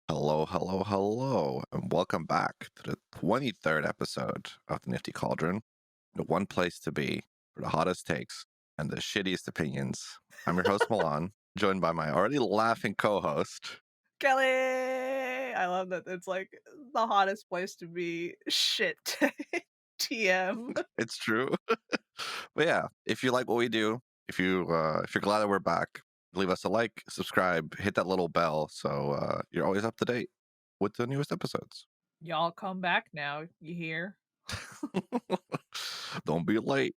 Hello, hello, hello, and welcome back to the 23rd episode of the Nifty Cauldron, the one place to be for the hottest takes and the shittiest opinions. I'm your host, Milan, joined by my already laughing co host. Kelly! I love that it's like the hottest place to be. Shit. TM. It's true. But yeah, if you like what we do, if you're glad that we're back, leave us a like, subscribe, hit that little bell so you're always up to date with the newest episodes. Y'all come back now, you hear? Don't be late.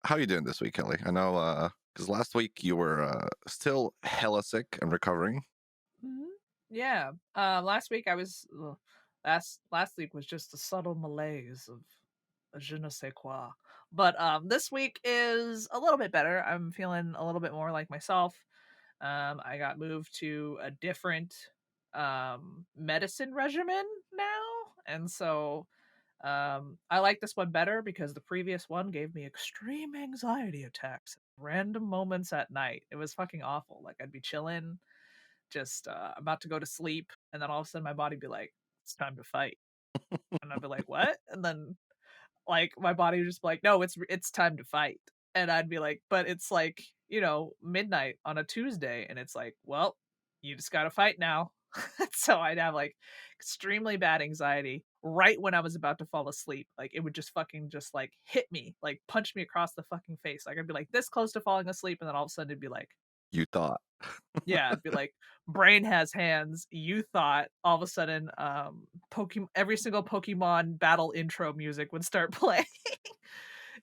How you doing this week, Kelly? I know because last week you were still hella sick and recovering. Mhm. Yeah. Last week I was last week was just a subtle malaise of a je ne sais quoi. But this week is a little bit better. I'm feeling a little bit more like myself. I got moved to a different medicine regimen now, and so I like this one better because the previous one gave me extreme anxiety attacks at random moments at night. It was fucking awful. Like I'd be chilling, just about to go to sleep, and then all of a sudden my body be like, "It's time to fight," and I'd be like, "What?" And then like my body would just be like, "No, it's time to fight," and I'd be like, "But it's like midnight on a Tuesday," and it's like, "Well, you just gotta fight now." So I'd have like extremely bad anxiety right when I was about to fall asleep. Like it would just fucking just like hit me, like punch me across the fucking face. Like I'd be like this close to falling asleep, and then all of a sudden it'd be like, You thought. yeah, it'd be like brain has hands. You thought all of a sudden, Pokemon, every single Pokemon battle intro music would start playing,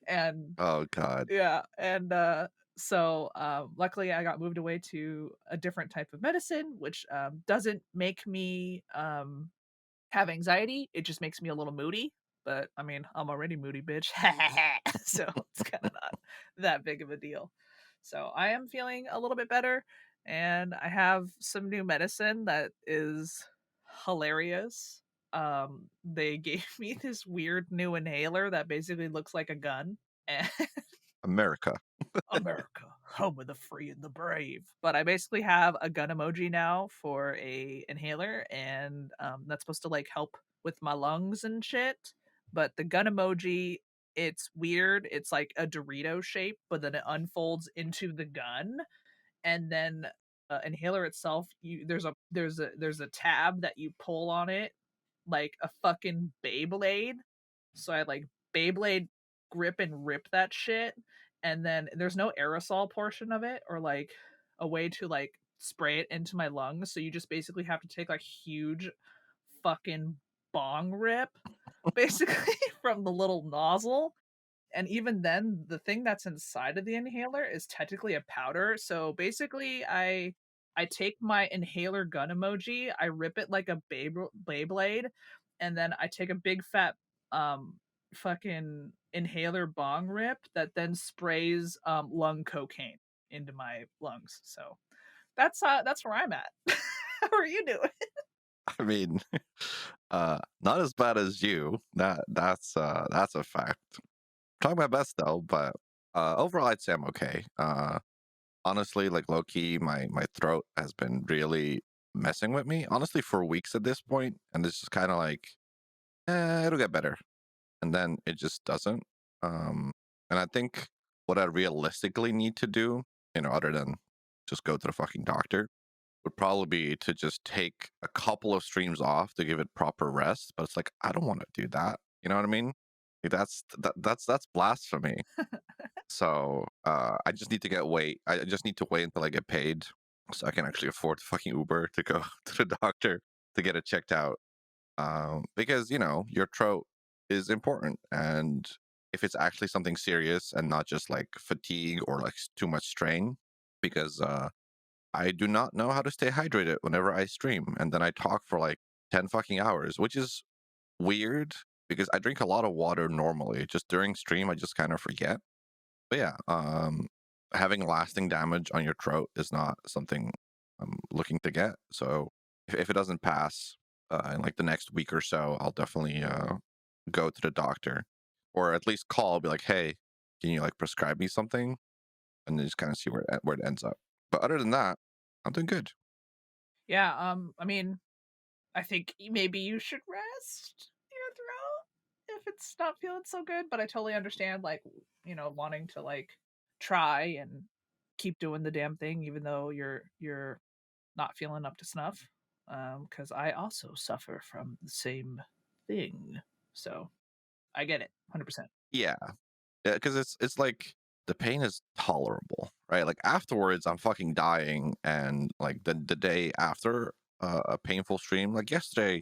and Oh God. luckily I got moved away to a different type of medicine, which doesn't make me have anxiety. It just makes me a little moody. But I mean, I'm already moody, bitch. So it's kind of not that big of a deal. So I am feeling a little bit better, and I have some new medicine that is hilarious. They gave me this weird new inhaler that basically looks like a gun. And America. America, home of the free and the brave. But I basically have a gun emoji now for a inhaler, and that's supposed to like help with my lungs and shit. But the gun emoji, it's weird. It's like a Dorito shape, but then it unfolds into the gun, and then inhaler itself, you there's a tab that you pull on it like a fucking Beyblade. So I like Beyblade grip and rip that shit, and then there's no aerosol portion of it or like a way to like spray it into my lungs. So you just basically have to take like huge fucking bong rip basically from the little nozzle. And even then, the thing that's inside of the inhaler is technically a powder. So basically, I take my inhaler gun emoji, I rip it like a Beyblade, and then I take a big fat um fucking inhaler bong rip that then sprays lung cocaine into my lungs. So that's where I'm at. How are you doing? I mean, not as bad as you. That's a fact. Trying my best though, but overall I'd say I'm okay. Honestly, like low key, my throat has been really messing with me. Honestly, for weeks at this point, and it's just kind of like, it'll get better, and then it just doesn't. Um, and I think what I realistically need to do, other than just go to the fucking doctor, would probably be to just take a couple of streams off to give it proper rest. But it's like I don't want to do that. You know what I mean? Like that's blasphemy. So I just need to I just need to wait until I get paid so I can actually afford the fucking Uber to go to the doctor to get it checked out. Because your throat is important, and if it's actually something serious and not just like fatigue or like too much strain, because I do not know how to stay hydrated whenever I stream, and then I talk for like 10 fucking hours, which is weird because I drink a lot of water normally. Just during stream, I just kind of forget. But yeah, having lasting damage on your throat is not something I'm looking to get. So if it doesn't pass in like the next week or so, I'll definitely go to the doctor, or at least call, be like, hey, can you like prescribe me something, and then just kind of see where it ends up. But other than that, I'm doing good. Yeah, I mean, I think maybe you should rest your throat if it's not feeling so good, but I totally understand, like, wanting to, like, try and keep doing the damn thing even though you're not feeling up to snuff. Because I also suffer from the same thing. So, I get it, 100%. Yeah. Yeah, because it's like the pain is tolerable, right? Like afterwards, I'm fucking dying, and like the day after a painful stream, like yesterday,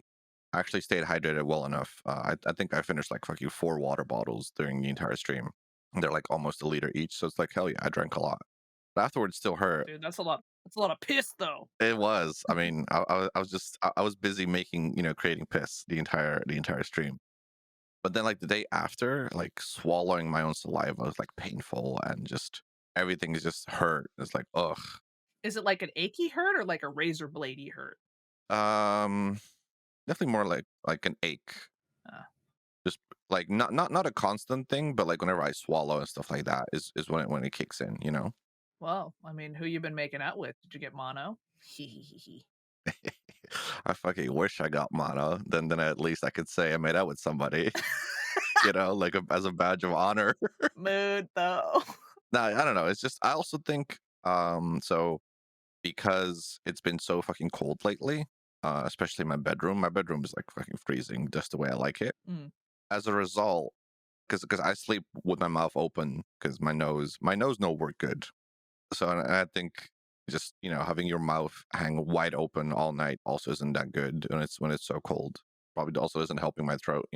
I actually stayed hydrated well enough. I think I finished like fucking 4 water bottles during the entire stream. And they're like almost a liter each, so it's like hell yeah, I drank a lot. But afterwards, still hurt. Dude, that's a lot of piss, though. It was. I mean, I was just I was busy making creating piss the entire stream. But then, like, the day after, like, swallowing my own saliva was, like, painful and just everything is just hurt. It's like, ugh. Is it like an achy hurt or like a razor bladey hurt? Um, Definitely more like an ache. Uh, Just like not a constant thing, but like whenever I swallow and stuff like that is when it kicks in, you know? well, I mean, who you been making out with? Did you get mono? I fucking wish I got mono. Then at least I could say I made out with somebody, like as a badge of honor. Mood, though. No, I don't know. It's just I also think so because it's been so fucking cold lately, especially my bedroom. My bedroom is like fucking freezing, just the way I like it. Mm. As a result, because I sleep with my mouth open because my nose no work good. So and I think just having your mouth hang wide open all night also isn't that good when it's so cold. Probably also isn't helping my throat.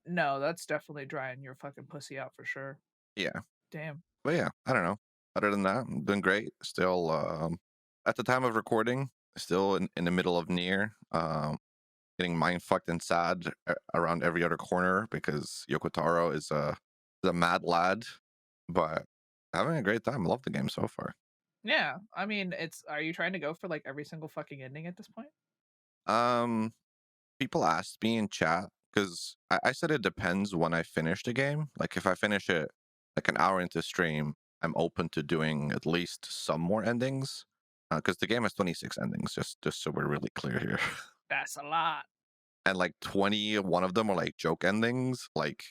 No, that's definitely drying your fucking pussy out for sure. Yeah, Damn. but yeah, I don't know. Other than that, I'm doing great. Still, at the time of recording, still in the middle of near. Getting mind fucked and sad around every other corner because Yokotaro is a mad lad, but having a great time. Love the game so far. Yeah, I mean, are you trying to go for, like, every single fucking ending at this point? Um, People asked me in chat because I said it depends when I finish the game. Like if I finish it like an hour into stream, I'm open to doing at least some more endings because the game has 26 endings. Just so we're really clear here. That's a lot. And like 21 of them are like joke endings. Like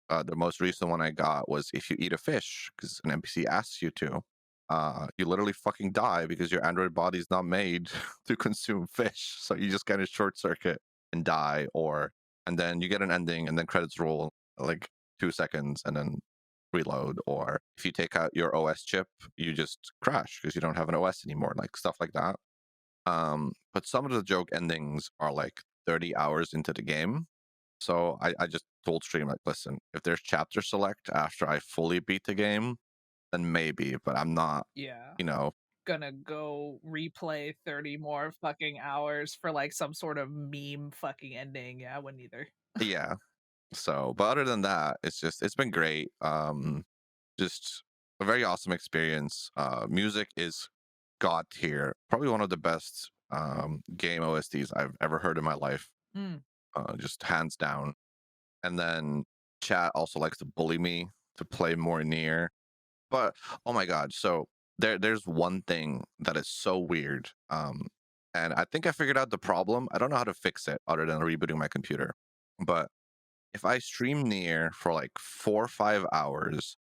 the most recent one I got was if you eat a fish because an NPC asks you to, you literally fucking die because your android body is not made to consume fish. So you just kind of short circuit and die, and then you get an ending and then credits roll like 2 seconds and then reload. Or if you take out your OS chip, you just crash because you don't have an OS anymore, like stuff like that. But some of the joke endings are like 30 hours into the game. So I just told stream like, listen, if there's chapter select after I fully beat the game, then maybe, but I'm not, Yeah. you know, Gonna go replay 30 more fucking hours for, like, some sort of meme fucking ending. Yeah, I wouldn't either. yeah. So, but other than that, it's been great. Just a very awesome experience. Music is god tier, probably one of the best game OSTs I've ever heard in my life. Mm. Just hands down. And then chat also likes to bully me to play more near. But oh my god, so there's one thing that is so weird. And I think I figured out the problem. I don't know how to fix it other than rebooting my computer. But if I stream near for like 4 or 5 hours,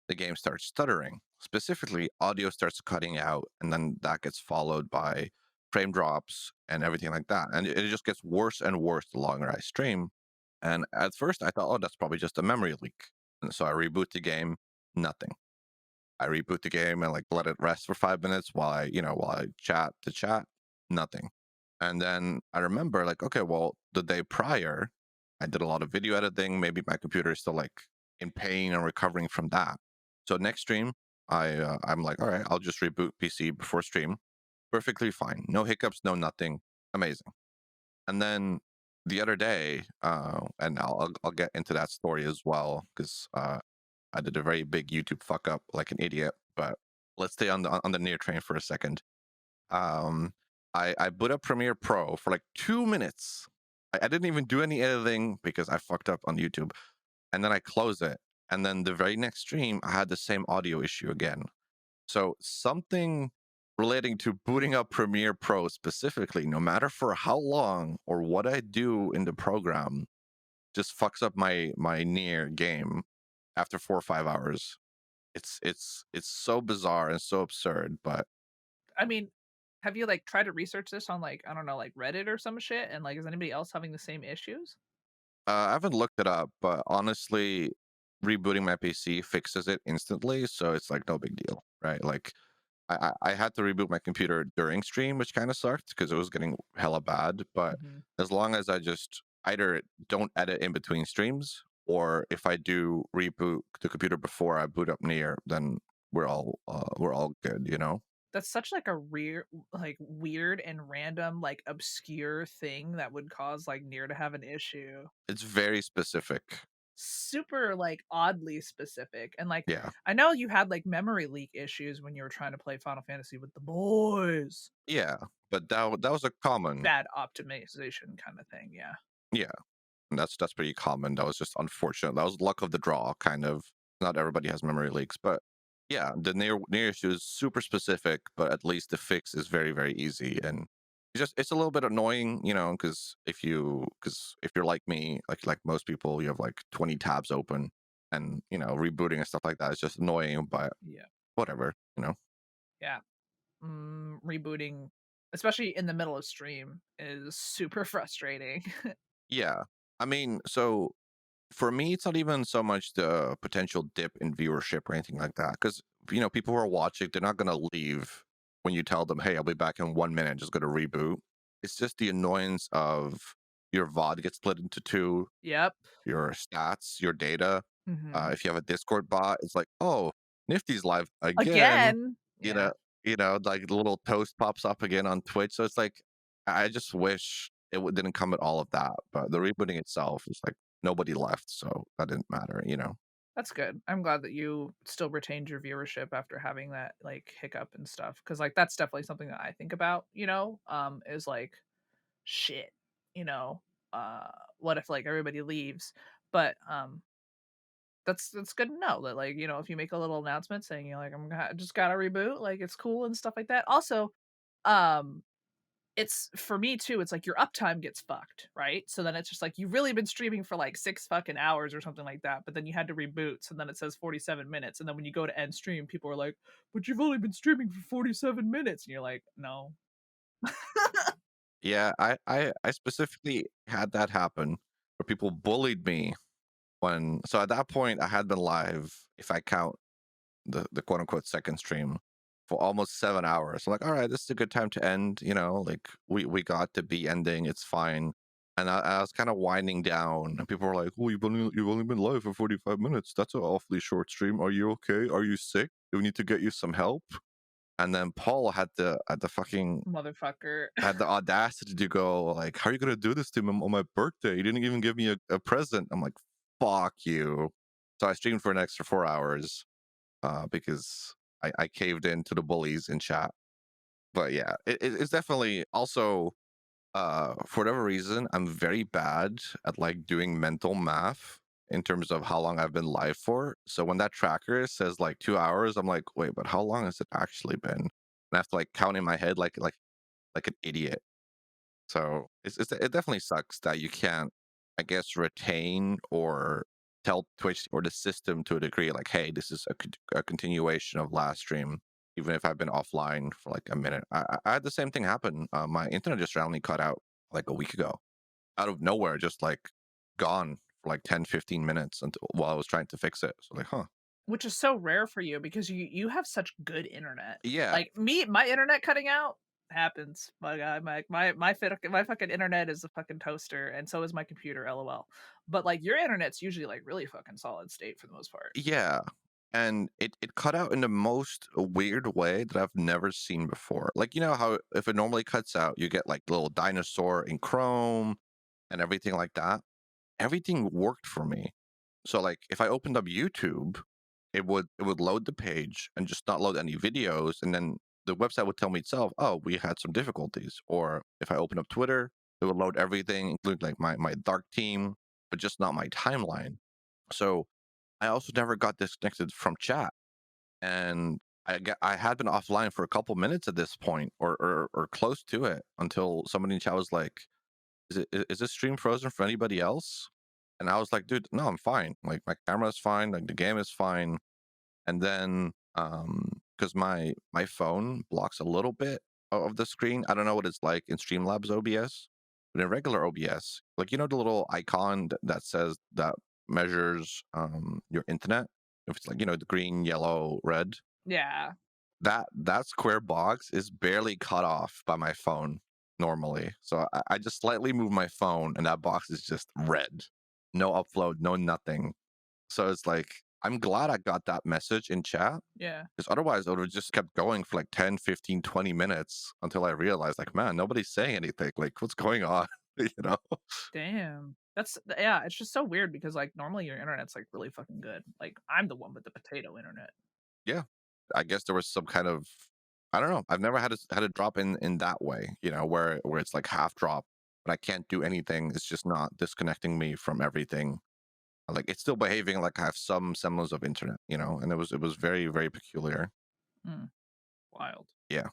the game starts stuttering. Specifically, audio starts cutting out, and then that gets followed by frame drops and everything like that. And it just gets worse and worse the longer I stream. And at first, I thought, oh, that's probably just a memory leak. And so I reboot the game, nothing. I reboot the game and like let it rest for 5 minutes while I chat to chat, nothing. And then I remember like, okay, well, the day prior, I did a lot of video editing. Maybe my computer is still like in pain and recovering from that. So next stream, I'm like, all right, I'll just reboot PC before stream. Perfectly fine, no hiccups, no nothing, amazing. And then the other day, and I'll get into that story as well because I did a very big YouTube fuck up like an idiot. But let's stay on the near train for a second. Um, I boot up Premiere Pro for like 2 minutes. I didn't even do any editing because I fucked up on YouTube, and then I close it. And then the very next stream, I had the same audio issue again. So something relating to booting up Premiere Pro specifically, no matter for how long or what I do in the program, just fucks up my near game after 4 or 5 hours. It's so bizarre and so absurd, but I mean, have you, like, tried to research this on, like, I don't know, like, Reddit or some shit? And, like, is anybody else having the same issues? I haven't looked it up. But honestly, rebooting my PC fixes it instantly, so it's like no big deal, right? Like I had to reboot my computer during stream, which kind of sucked because it was getting hella bad. But Mhm. as long as I just either don't edit in between streams, or if I do reboot the computer before I boot up near, then we're all good, you know. That's such, like, a weird and random, like, obscure thing that would cause, like, Nier to have an issue. It's very specific. Super, like, oddly specific, and, like, Yeah, I know you had, like, memory leak issues when you were trying to play Final Fantasy with the boys. yeah. But that was a common. Bad optimization kinda thing, yeah. Yeah. And that's pretty common. That was just unfortunate. That was luck of the draw, kind of. Not everybody has memory leaks, but yeah, the near issue is super specific, but at least the fix is very very easy. And it's a little bit annoying, because if you're like me, like most people, you have like 20 tabs open, and rebooting and stuff like that is just annoying. But Yeah. whatever. Yeah. Rebooting, especially in the middle of stream, is super frustrating. Yeah, I mean, so for me, it's not even so much the potential dip in viewership or anything like that. Because people who are watching, they're not gonna leave when you tell them, "Hey, I'll be back in 1 minute. Just gonna reboot." It's just the annoyance of your VOD gets split into two, Yep. your stats, your data. Mhm. If you have a Discord bot, it's like, "Oh, Nifty's live again." Again? You Yeah, know, like the little toast pops up again on Twitch. So it's like, I just wish didn't come at all of that. But the rebooting itself is like nobody left, so that didn't matter. that's good. I'm glad that you still retained your viewership after having that, like, hiccup and stuff. Because like, that's definitely something that I think about, is like, "Shit," you know, what if, like, everybody leaves? But, that's good to know that, like, if you make a little announcement saying, you're like, just gotta reboot," like, it's cool and stuff like that. Also, um it's for me too, it's like your uptime gets fucked, right? So then it's just like you've really been streaming for like 6 fucking hours or something like that, but then you had to reboot, so then it says 47 minutes, and then when you go to end stream, people are like, "But you've only been streaming for 47 minutes." And you're like, "No." Yeah, I specifically had that happen where people bullied me when. So at that point, I had been live, if I count the quote unquote second stream, for almost 7 hours. I'm like, all right, this is a good time to end. Like we got to be ending. It's fine. And I was kind of winding down, and people were like, "Oh, you've only been live for 45 minutes. That's an awfully short stream. Are you okay? Are you sick? Do we need to get you some help?" And then Paul Motherfucker. had the audacity to go like, "How are you gonna do this to me on my birthday? You didn't even give me a present." I'm like, "Fuck you." So I streamed for an extra 4 hours, because I caved in to the bullies in chat. But yeah, it's definitely also, for whatever reason, I'm very bad at like doing mental math in terms of how long I've been live for. So when that tracker says like 2 hours, I'm like, wait, but how long has it actually been? And I have to like count in my head like an idiot. So it definitely sucks that you can't, I guess, retain or tell Twitch or the system to a degree, like, hey, this is a continuation of last stream, even if I've been offline for like a minute. I had the same thing happen. My internet just randomly cut out like a week ago, out of nowhere, just like gone for like 10, 15 minutes while I was trying to fix it. So like, huh? Which is so rare for you because you have such good internet. Yeah, Like me, my internet cutting out happens. My guy, my fucking internet is a fucking toaster, and so is my computer. LOL. But like your internet's usually like really fucking solid state for the most part. yeah. And it cut out in the most weird way that I've never seen before. Like, how if it normally cuts out, you get like little dinosaur in Chrome and everything like that. Everything worked for me. So like if I opened up YouTube, it would load the page and just not load any videos, and then the website would tell me itself, "Oh, we had some difficulties." Or if I open up Twitter, it would load everything, including like my dark team, but just not my timeline. So I also never got disconnected from chat. And I had been offline for a couple minutes at this point, or close to it, until somebody in chat was like, is this stream frozen for anybody else? And I was like, dude, no, I'm fine. Like my camera's fine, like the game is fine. And then because my phone blocks a little bit of the screen. I don't know what it's like in Streamlabs OBS, but in regular OBS, like the little icon that says that measures your internet. If it's like the green, yellow, red, Yeah. that square box is barely cut off by my phone normally. So I just slightly move my phone and that box is just red. No upload, no nothing. So it's like I'm glad I got that message in chat, Yeah. because otherwise it would have just kept going for like 10, 15, 20 minutes until I realized like, man, nobody's saying anything. Like what's going on? you know? Damn. Yeah, it's just so weird because, like, normally your internet's, like, really fucking good. Like, I'm the one with the potato internet. Yeah. I guess there was some kind of, I don't know. I've never had a drop in that way, where it's like half drop, but I can't do anything. It's just not disconnecting me from everything. Like it's still behaving like I have some semblance of internet, and it was very, very peculiar. Mm, wild. Yeah.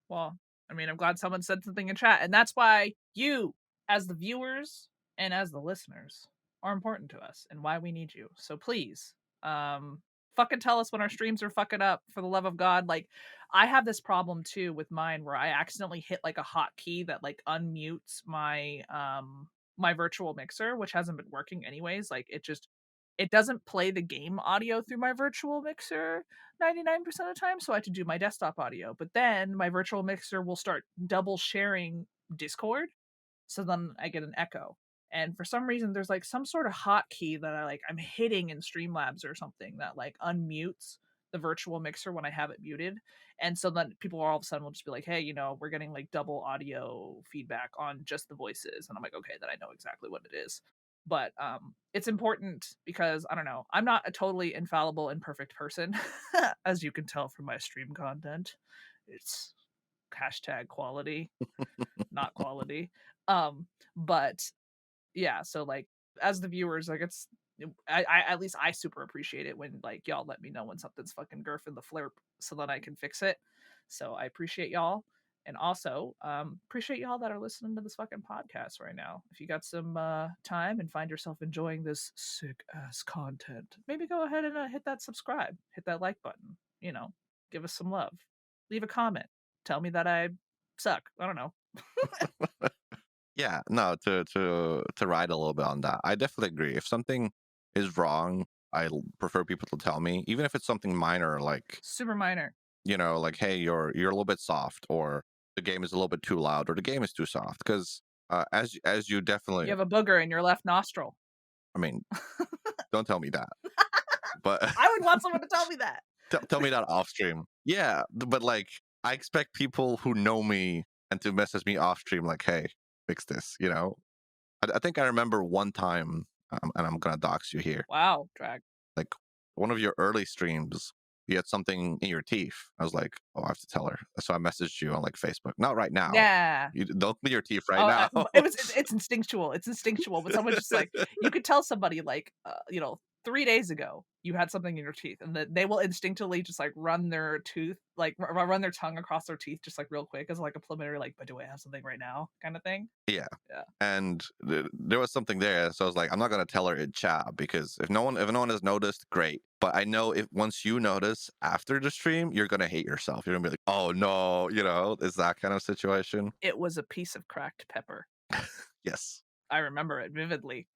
Well, I mean, I'm glad someone said something in chat, and that's why you, as the viewers and as the listeners, are important to us and why we need you. So please, fucking tell us when our streams are fucking up for the love of God. Like, I have this problem too with mine where I accidentally hit like a hotkey that like unmutes my virtual mixer, which hasn't been working anyways. Like it doesn't play the game audio through my virtual mixer 99% of the time, so I have to do my desktop audio. But then my virtual mixer will start double sharing Discord, so then I get an echo. And for some reason, there's like some sort of hotkey that I'm hitting in Streamlabs or something that like unmutes the virtual mixer when I have it muted. And so then people all of a sudden will just be like, hey, we're getting like double audio feedback on just the voices. And I'm like, okay, then I know exactly what it is. But it's important because I don't know, I'm not a totally infallible and perfect person, as you can tell from my stream content. It's hashtag quality, not quality. But yeah, so like as the viewers, like I at least I super appreciate it when like y'all let me know when something's fucking girf in the flirp so that I can fix it. So I appreciate y'all. And also, appreciate y'all that are listening to this fucking podcast right now. If you got some time and find yourself enjoying this sick ass content, maybe go ahead and hit that subscribe, hit that like button. Give us some love, leave a comment, tell me that I suck. I don't know. Yeah, no, to ride a little bit on that. I definitely agree. If something is wrong, prefer people to tell me, even if it's something minor, like Super minor. like, hey, you're a little bit soft, or the game is a little bit too loud, or the game is too soft. Because as you You definitely, have a booger in your left nostril. I mean, don't tell me that, but I would want someone to tell me that. tell me that off stream. Yeah, but like, I expect people who know me and to message me off stream, like, hey, fix this. I think I remember one time, and I'm gonna dox you here. Wow, drag. Like one of your early streams, you had something in your teeth. I was like, oh, I have to tell her. So I messaged you on like Facebook. Not right now. Yeah. You don't clean your teeth right Oh, now. it's instinctual. It's instinctual. But someone just like you could tell somebody like 3 days ago you had something in your teeth, and that they will instinctively just like run their tooth, like run their tongue across their teeth, just like real quick as like a preliminary, like, but do I have something right now, kind of thing. Yeah. Yeah. And there was something there, so I was like, I'm not gonna tell her in chat, because if no one has noticed, great. But I know if once you notice after the stream, you're gonna hate yourself. You're gonna be like, oh no, it's that kind of situation. It was a piece of cracked pepper. Yes. I remember it vividly.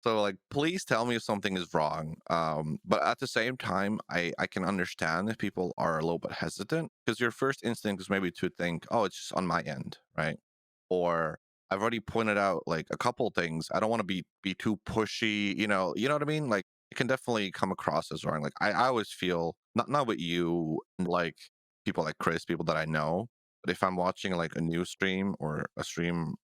So like, please tell me if something is wrong. But at the same time, I can understand if people are a little bit hesitant, because your first instinct is maybe to think, oh, it's just on my end, right? Or I've already pointed out like a couple things. I don't want to be too pushy, you know what I mean? Like it can definitely come across as wrong. Like I always feel, not with you, like people like Chris, people that I know, but if I'm watching like a new stream, or a streamer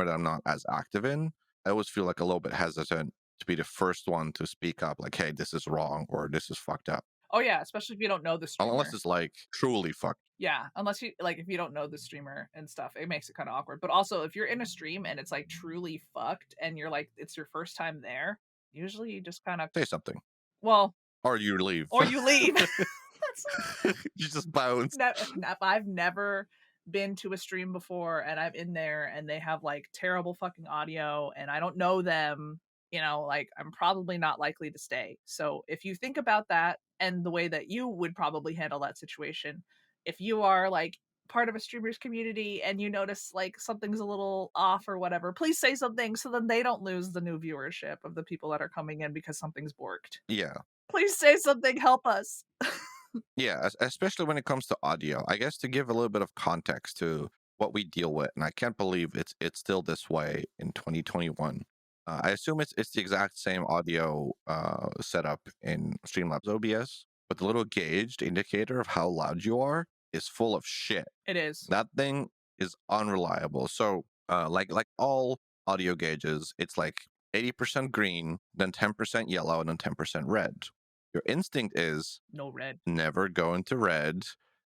that I'm not as active in, I always feel like a little bit hesitant to be the first one to speak up, like, hey, this is wrong, or this is fucked up. Oh yeah, especially if you don't know the Unless streamer. it's like truly fucked. Yeah, unless you like if you don't know the streamer and stuff, it makes it kind of awkward. But also if you're in a stream and it's like truly fucked and you're like it's your first time there, usually you just kind of Say something. well, Or you leave. or you leave. That's You just bounce. I've never been to a stream before and I'm in there and they have like terrible fucking audio and I don't know them, like I'm probably not likely to stay. So if you think about that and the way that you would probably handle that situation, if you are like part of a streamer's community and you notice like something's a little off or whatever, please say something so then they don't lose the new viewership of the people that are coming in because something's borked. Yeah. Please say something, help us. Yeah, especially when it comes to audio. I guess to give a little bit of context to what we deal with, and I can't believe it's still this way in 2021. I assume it's the exact same audio setup in Streamlabs OBS, but the little gauge indicator of how loud you are is full of shit. It is. That thing is unreliable. So, like all audio gauges, it's like 80% green, then 10% yellow, and then 10% red. Your instinct is No red. never go into red.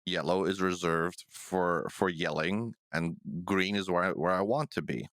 Yellow is reserved for yelling, and green is where I want to be.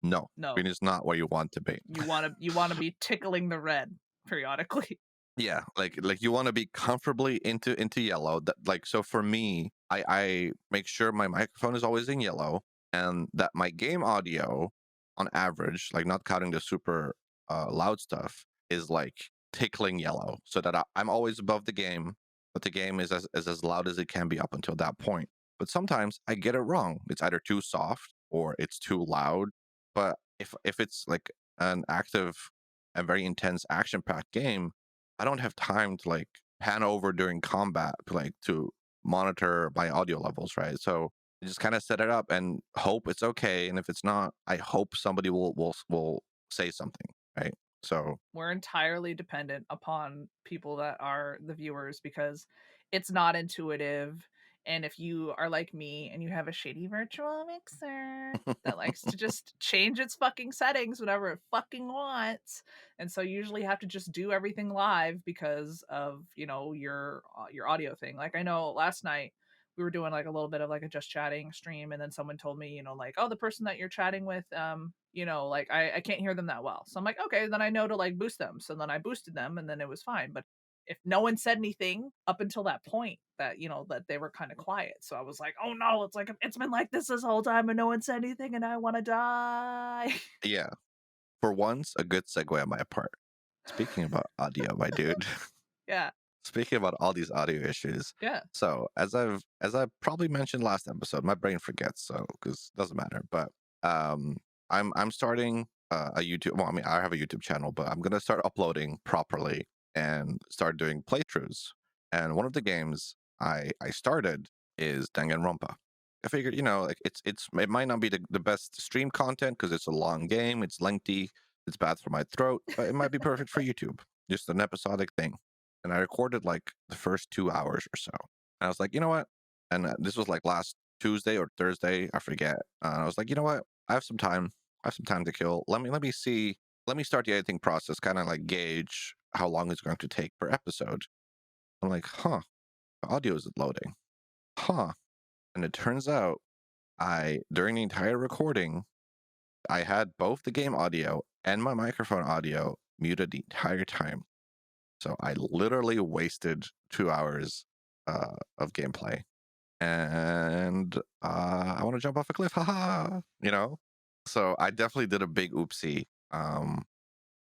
No, No. green is not where you want to be. You wanna be tickling the red periodically. Yeah, like you want to be comfortably into yellow. That like so for me, I make sure my microphone is always in yellow, and that my game audio, on average, like not counting the super loud stuff, is like tickling yellow, so that I'm always above the game, but the game is as loud as it can be up until that point. But sometimes I get it wrong. It's either too soft or it's too loud. But if it's like an active and very intense action packed game, I don't have time to like pan over during combat to monitor my audio levels, right? So I just kind of set it up and hope it's okay. And if it's not, I hope somebody will say something, right? So We're entirely dependent upon people that are the viewers because it's not intuitive. And if you are like me and you have a shitty virtual mixer that likes to just change its fucking settings whenever it fucking wants, and so you usually have to just do everything live because of your audio thing. Like I know last night we were doing like a little bit of like a just chatting stream, and then someone told me, like, oh, the person that you're chatting with, like I can't hear them that well. So I'm like, okay, then I know to like boost them. So then I boosted them and then it was fine. But if no one said anything up until that point that, that they were kind of quiet. So I was like, oh no, it's like it's been like this whole time and no one said anything and I want to die. yeah, for once, a good segue on my part. Speaking about audio, my dude. Yeah. Speaking about all these audio issues, Yeah. so as I probably mentioned last episode, my brain forgets, so because it doesn't matter. But um, I'm starting a YouTube. Well, I mean, I have a YouTube channel, but I'm gonna start uploading properly and start doing playthroughs. And one of the games I started is Danganronpa. I figured, like it might not be the best stream content because it's a long game, it's lengthy, it's bad for my throat, but it might be perfect for YouTube. Just an episodic thing. And I recorded like the first 2 hours or so. And I was like, you know what? And this was like last Tuesday or Thursday, I forget. I was like, you know what? I have some time. I have some time to kill. Let me see. Let me start the editing process, kind of like gauge how long it's going to take per episode. I'm like, huh, the audio isn't loading. Huh. And it turns out during the entire recording, I had both the game audio and my microphone audio muted the entire time. So I literally wasted 2 hours of gameplay, and I want to jump off a cliff, haha, So I definitely did a big oopsie,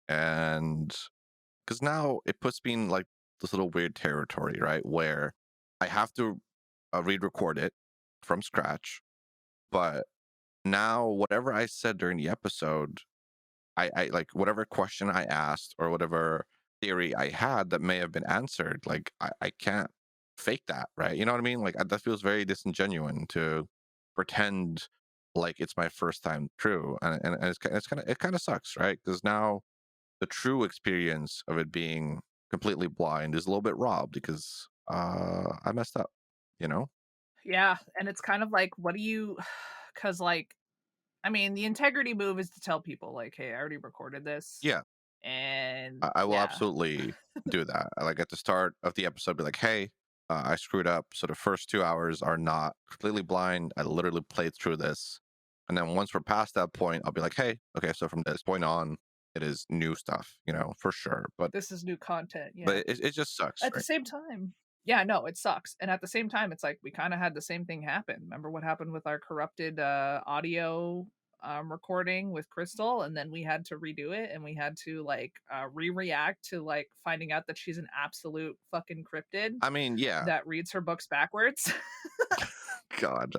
and because now it puts me in like this little weird territory, right, where I have to re-record it from scratch, but now whatever I said during the episode, I like whatever question I asked or whatever theory I had that may have been answered, like I can't fake that, right? You know what I mean? Like that feels very disingenuous to pretend like it's my first time through, and it kind of sucks, right? Because now the true experience of it being completely blind is a little bit robbed because I messed up, you know? Yeah. And it's kind of like, what do you, because like, I mean, the integrity move is to tell people, like, hey, I already recorded this. Yeah, And I will yeah, absolutely do that. Like at the start of the episode, be like, "Hey, I screwed up. So the first 2 hours are not completely blind. I literally played through this, and then once we're past that point, I'll be like, "Hey, okay, so from this point on, it is new stuff, for sure." But this is new content. but Yeah. it just sucks, At the right? same time, Yeah, no, it sucks, and at the same time, it's like we kinda had the same thing happen. Remember what happened with our corrupted, audio, recording with Crystal, and then we had to redo it, and we had to, like, re-react to, like, finding out that she's an absolute fucking cryptid I mean, yeah, that reads her books backwards. God.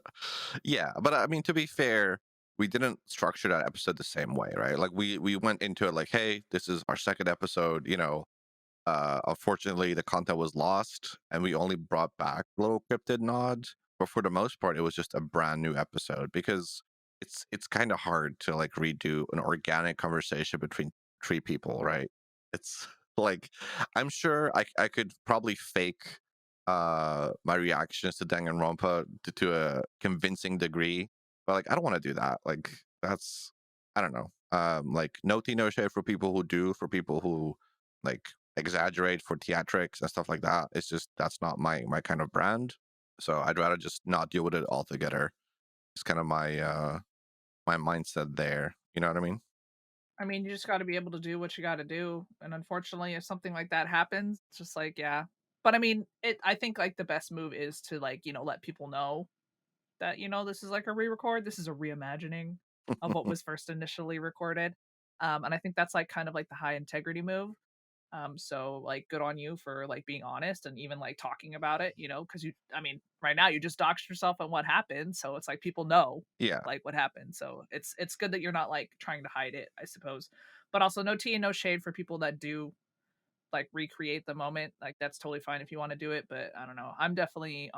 Yeah, but I mean, to be fair, we didn't structure that episode the same way, right? Like we went into it like, hey, this is our second episode, unfortunately the content was lost and we only brought back little cryptid nods, but for the most part it was just a brand new episode because it's kind of hard to like redo an organic conversation between three people, right? It's like I'm sure I could probably fake my reactions to Danganronpa to a convincing degree, but like I don't want to do that. Like that's I don't know. Like no tea, no shade for people who do, for people who like exaggerate for theatrics and stuff like that. It's just that's not my kind of brand. So I'd rather just not deal with it altogether. It's kind of my mindset there. You know what I mean? I mean, you just gotta be able to do what you gotta do, and unfortunately, if something like that happens, it's just like, yeah. But I mean, I think, like, the best move is to, like, let people know that, this is like a re-record, this is a reimagining of what was first initially recorded. And I think that's like kind of like the high integrity move. So like good on you for like being honest and even like talking about it, because I mean, right now you just doxed yourself on what happened. So it's like people know Yeah, like what happened. So it's good that you're not like trying to hide it, I suppose. But also no tea and no shade for people that do like recreate the moment. Like that's totally fine if you want to do it. But I don't know. I'm definitely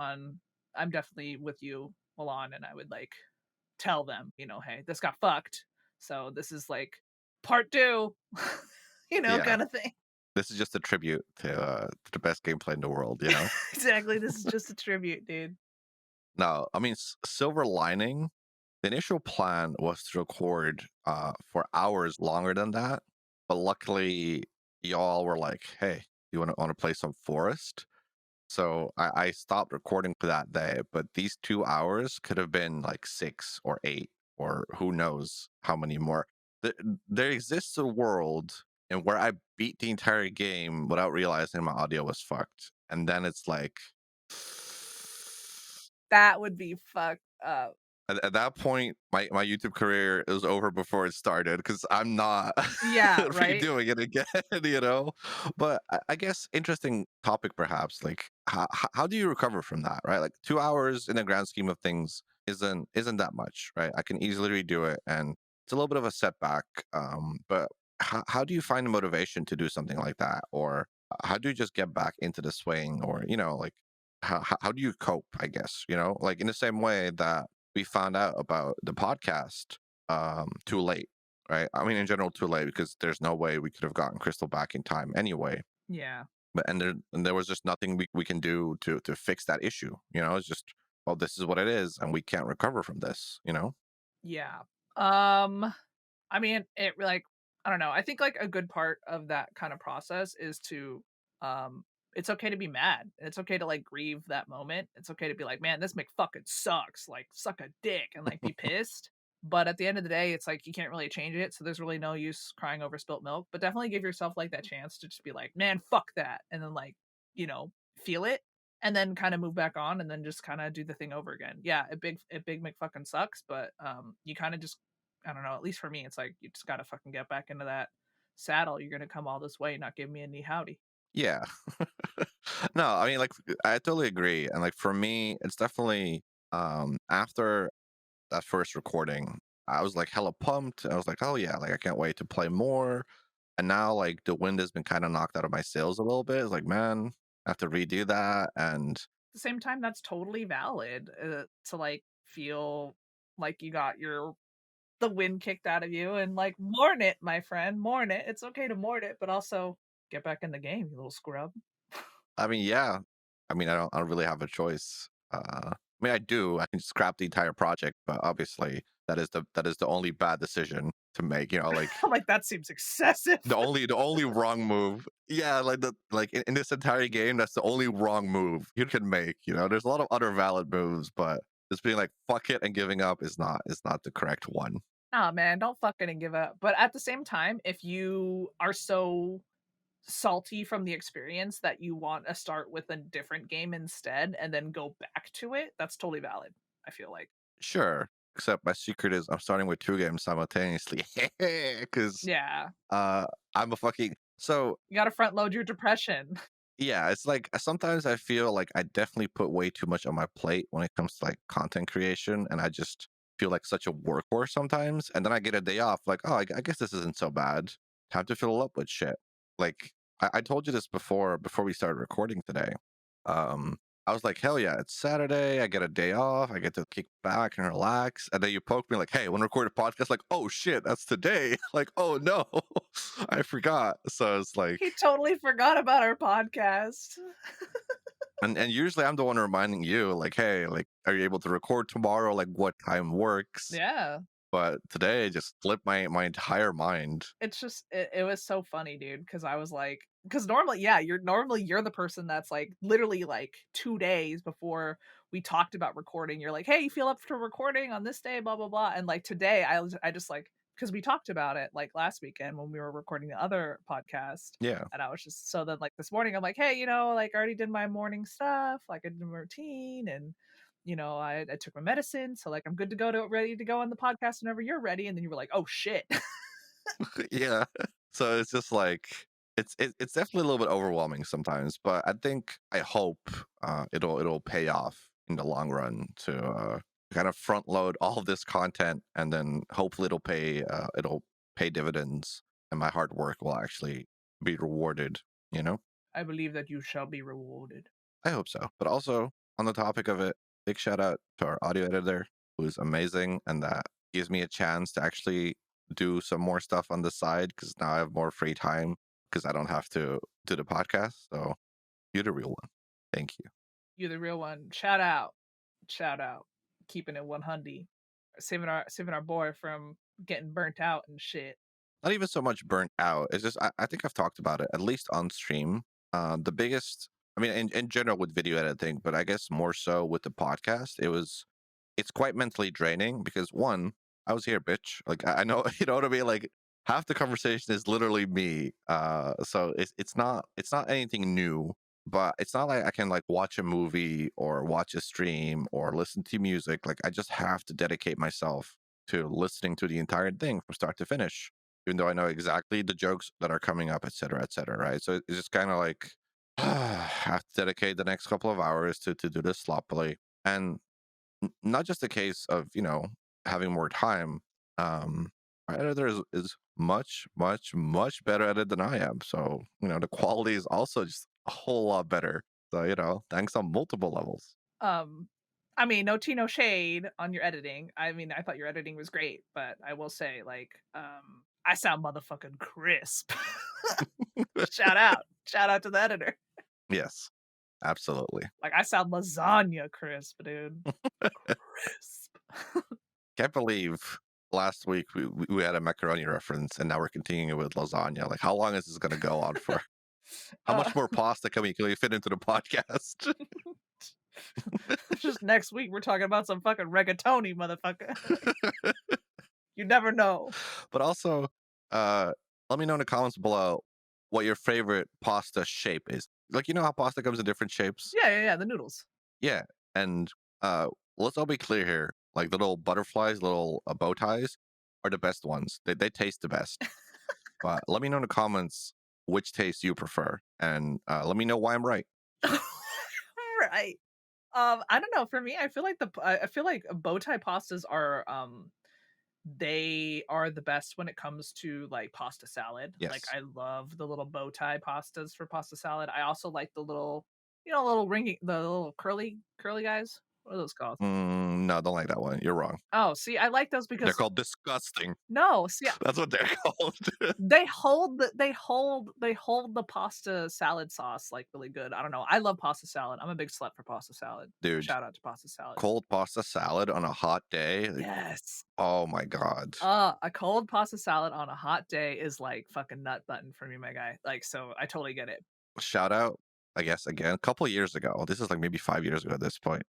with you, Milan, and I would like tell them, hey, this got fucked. So this is like part two, yeah. kind of thing. This is just a tribute to the best gameplay in the world. You know? Exactly. This is just a tribute, dude. No, I mean silver lining. The initial plan was to record for hours longer than that, but luckily y'all were like, "Hey, you want to play some Forest?" So I stopped recording for that day. But these 2 hours could have been like 6 or 8, or who knows how many more. There, there exists a world in where I beat the entire game without realizing my audio was fucked, and then it's like. That would be fucked up. At that point, my YouTube career is over before it started because I'm not Yeah, right? redoing it again, you know? But I guess interesting topic perhaps, like how do you recover from that, right? Like 2 hours in the grand scheme of things isn't that much, right? I can easily redo it and it's a little bit of a setback. But how do you find the motivation to do something like that? Or how do you just get back into the swing? Or, like how do you cope, I guess, like in the same way that we found out about the podcast too late, right? I mean, in general, too late because there's no way we could have gotten Crystal back in time anyway. Yeah. But and there was just nothing we can do to fix that issue. It's just, well, this is what it is, and we can't recover from this. Yeah. I mean, I don't know. I think like a good part of that kind of process is to um it's okay to be mad. It's okay to like grieve that moment. It's okay to be like, man, this McFucking sucks. Like suck a dick and like be pissed. But at the end of the day, it's like you can't really change it. So there's really no use crying over spilt milk. But definitely give yourself like that chance to just be like, man, fuck that. And then like, feel it and then kind of move back on and then just kind of do the thing over again. Yeah, a big McFucking sucks, but you kind of just I don't know, at least for me, it's like you just gotta fucking get back into that saddle. You're gonna come all this way, not give me a knee howdy. Yeah. No, I mean, like, I totally agree, and like for me, it's definitely after that first recording, I was like hella pumped. I was like, oh yeah, like I can't wait to play more. And now like the wind has been kind of knocked out of my sails a little bit. It's like, man, I have to redo that. And At the same time, that's totally valid to like feel like you got the wind kicked out of you and like mourn it, my friend, mourn it. It's okay to mourn it, but also get back in the game, you little scrub. I mean, yeah, I mean, I don't really have a choice. I mean, I do. I can scrap the entire project, but obviously that is the only bad decision to make. Like I'm like, that seems excessive. the only wrong move. Yeah, like in this entire game, that's the only wrong move you can make. There's a lot of other valid moves, but just being like fuck it and giving up is not the correct one. Nah, man, don't fucking give up. But at the same time, if you are salty from the experience that you want to start with a different game instead and then go back to it, that's totally valid, I feel like. Sure. Except my secret is I'm starting with 2 games simultaneously. Because Yeah. uh, I'm a fucking so You gotta front load your depression. yeah, it's like sometimes I feel like I definitely put way too much on my plate when it comes to like content creation, and I just feel like such a workhorse sometimes. And then I get a day off, like, oh, I guess this isn't so bad. Time to fill up with shit. Like I told you this before we started recording today. Um, I was like, hell yeah, it's Saturday. I get a day off. I get to kick back and relax. And then you poke me like, hey, want to record a podcast? Like, oh shit, that's today. Like, oh no, I forgot. So it's like, He totally forgot about our podcast. and usually I'm the one reminding you, like, hey, like, are you able to record tomorrow? Like, what time works? Yeah. But today it just flipped my entire mind. It's just it was so funny, dude, because I was like, because normally, yeah, you're the person that's like literally like 2 days before we talked about recording, you're like, hey, you feel up for recording on this day, blah blah blah. And like today, I just like because we talked about it like last weekend when we were recording the other podcast. Yeah. And I was just so then like this morning, I'm like, hey, like I already did my morning stuff, like I did my routine and I took my medicine, so like I'm good to go to ready to go on the podcast whenever you're ready. And then you were like, oh shit. Yeah. So it's just like it's definitely a little bit overwhelming sometimes, but I hope it'll pay off in the long run to kind of front load all of this content, and then hopefully it'll pay dividends, and my hard work will actually be rewarded, you know? I believe that you shall be rewarded. I hope so. But also, on the topic of it, big shout out to our audio editor, who's amazing, and that gives me a chance to actually do some more stuff on the side because now I have more free time because I don't have to do the podcast. So you're the real one. Thank you. You're the real one. Shout out. Shout out. Keeping it 100. Saving our boy from getting burnt out and shit. Not even so much burnt out. It's just I think I've talked about it at least on stream. The biggest, I mean, in general with video editing, but I guess more so with the podcast, it's quite mentally draining because one, I was here, bitch. Like I know, you know what I mean. Like half the conversation is literally me. So it's not anything new, but it's not like I can like watch a movie or watch a stream or listen to music. Like I just have to dedicate myself to listening to the entire thing from start to finish, even though I know exactly the jokes that are coming up, et cetera, right? So it's just kind of like I have to dedicate the next couple of hours to do this sloppily, and not just a case of having more time. Our editor is much much much better at it than I am, so the quality is also just a whole lot better. So thanks on multiple levels. Um, I mean, no tea, no shade on your editing. I mean, I thought your editing was great, but I will say, like, I sound motherfucking crisp. Shout out. Shout out to the editor. Yes, absolutely. Like, I sound lasagna crisp, dude. Crisp. Can't believe last week we had a macaroni reference, and now we're continuing with lasagna. Like, how long is this going to go on for? How Uh, much more pasta can we fit into the podcast? just next week, we're talking about some fucking rigatoni, motherfucker. You never know. But also, uh, let me know in the comments below what your favorite pasta shape is. Like, you know how pasta comes in different shapes? Yeah, yeah, yeah. The noodles. Yeah. And uh, let's all be clear here. Like, the little butterflies, little bow ties are the best ones. They taste the best. But let me know in the comments which taste you prefer. And let me know why I'm right. Right. I don't know. For me, I feel like I feel like bow tie pastas are they are the best when it comes to like pasta salad. Like Yes. I love the little bow tie pastas for pasta salad. I also like the little, little ringy, the little curly guys. What are those called? No, don't like that one. You're wrong. Oh, see, I like those They're because called disgusting. no, see, That's what they're called. they hold the pasta salad sauce like really good. I don't know. I love pasta salad. I'm a big slut for pasta salad. Dude, Shout out to pasta salad. cold pasta salad on a hot day. Like, Yes. oh my God. A cold pasta salad on a hot day is like fucking nut button for me, my guy. Like, so I totally get it. Shout out, I guess, again, a couple years ago. This is like maybe 5 years ago at this point.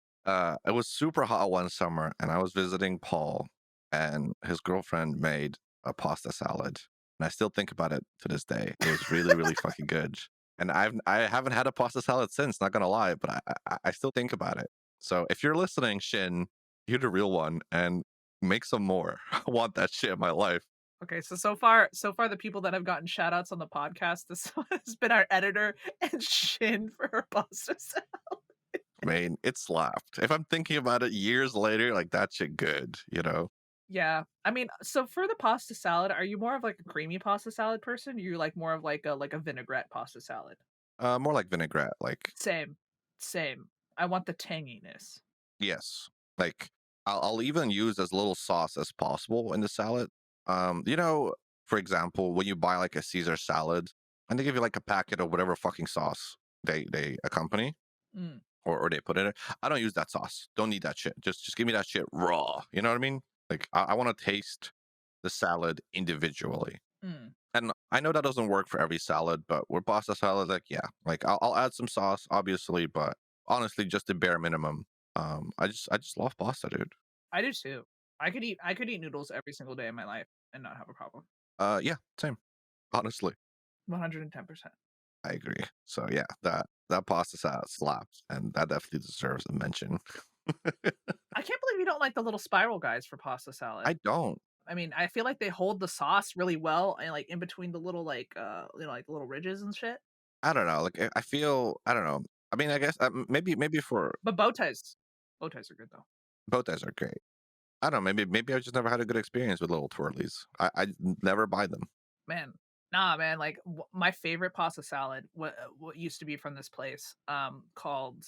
It was super hot one summer, and I was visiting Paul, and his girlfriend made a pasta salad. and I still think about it to this day. It was really, really fucking good. And I haven't had a pasta salad since, not gonna lie, but I still think about it. So if you're listening, Shin, you're the real one, and make some more. I want that shit in my life. Okay, so far the people that have gotten shout outs on the podcast, this has been our editor and Shin for her pasta salad. I mean, it slapped. If I'm thinking about it years later, like that shit good, you know? Yeah. I mean, so for the pasta salad, are you more of like a creamy pasta salad person? Or you like more of like a vinaigrette pasta salad? More like vinaigrette, like Same. Same. I want the tanginess. yes. Like I'll even use as little sauce as possible in the salad. You know, for example, when you buy like a Caesar salad and they give you like a packet of whatever fucking sauce they accompany Mm, or they put in it. I don't use that sauce. Don't need that shit. Just give me that shit raw. You know what I mean? Like I want to taste the salad individually. mm. And I know that doesn't work for every salad, but with pasta salad, like yeah, like I'll add some sauce, obviously, but honestly, just the bare minimum. I just love pasta, dude. I do too. I could eat noodles every single day of my life and not have a problem. Yeah, same. Honestly, 110%. I agree. So yeah, that pasta salad slaps, and that definitely deserves a mention. I can't believe you don't like the little spiral guys for pasta I salad. don't. I mean, I feel like they hold the sauce really well and like in between the little like like little ridges and shit. I don't know. Like I feel. I don't know. I mean, I guess maybe for But bow ties are good though. both guys are great. I don't know. Maybe I just never had a good experience with little twirlies. I never buy them. Man, nah, man. Like my favorite pasta salad, what used to be from this place, called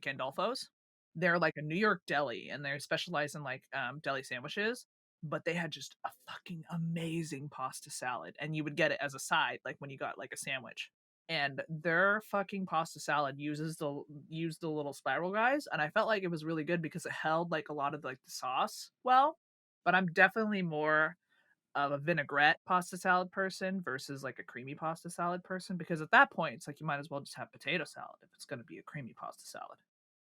Gandolfo's. They're like a New York deli, and they're specialized in like deli sandwiches. But they had just a fucking amazing pasta salad, and you would get it as a side, like when you got like a sandwich. And their fucking pasta salad used the little spiral guys, and I felt like it was really good because it held like a lot of like the sauce well. But I'm definitely more of a vinaigrette pasta salad person versus like a creamy pasta salad person because at that point it's like you might as well just have potato salad if it's going to be a creamy pasta salad.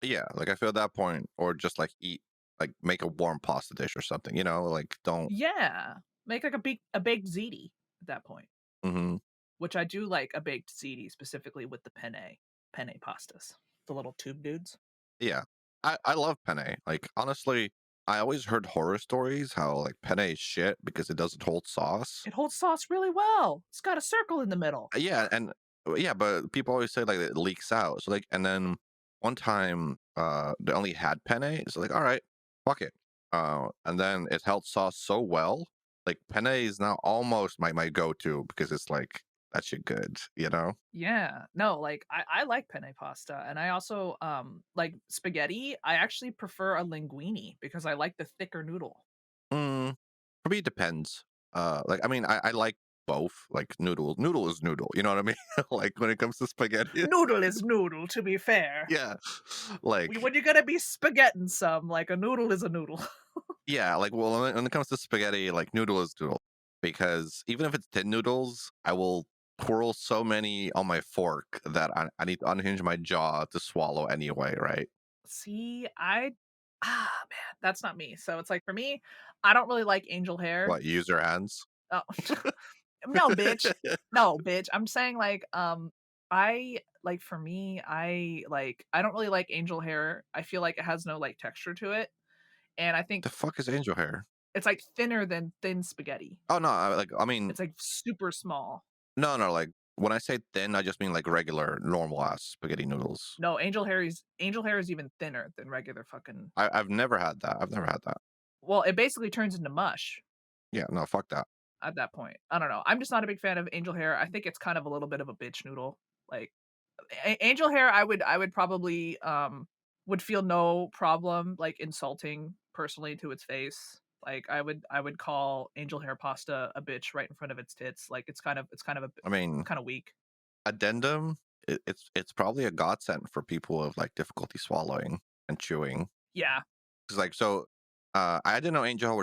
Yeah, like I feel at that point, or just like eat, like make a warm pasta dish or something. You know, like don't. Yeah, make like a baked ziti at that point, Hmm. which I do like a baked ziti specifically with the penne pastas, the little tube dudes. Yeah, I love penne. Like honestly, I always heard horror stories how like penne is shit because it doesn't hold sauce. It holds sauce really well. It's got a circle in the middle. Yeah, and yeah, but people always say like it leaks out. So like, and then one time, they only had penne. So like, all right, fuck it. And then it held sauce so well. Like penne is now almost my go to because it's like that shit good. You know. Yeah. No, like I like penne pasta and I also like spaghetti. I actually prefer a linguine because I like the thicker noodle. Mm, for me, it depends. Like I mean, I like both. Like noodle is noodle. You know what I mean? Like when it comes to spaghetti. Noodle is noodle, to be fair. Yeah, like When you're gonna be spaghetting some, like a noodle is a noodle. yeah, like, well, when it comes to spaghetti, like, noodle is noodle, because even if it's thin noodles, I will twirl so many on my fork that I need to unhinge my jaw to swallow anyway, right? See, man, that's not me. So it's like for me, I don't really like angel hair. What, use your hands? Oh, no, bitch. No, bitch. I'm saying like I like for me, I don't really like angel hair. I feel like it has no like texture to it. And I think The fuck is angel hair? it's like thinner than thin spaghetti. Oh, no, I mean, It's like super small. no, like, when I say thin, I just mean, like, regular, normal ass spaghetti noodles. No, angel hair is even thinner than regular fucking. I've never had that. I've never had that. Well, it basically turns into mush Yeah, no, fuck that. at that point. I don't know. I'm just not a big fan of angel hair. I think it's kind of a little bit of a bitch noodle. Like angel hair, I would probably would feel no problem like insulting personally to its face. Like I would call angel hair pasta a bitch right in front of its tits. Like I mean, kind of weak. addendum, it's probably a godsend for people with, like, difficulty swallowing and chewing. Yeah. 'Cause, like, so, I didn't know angel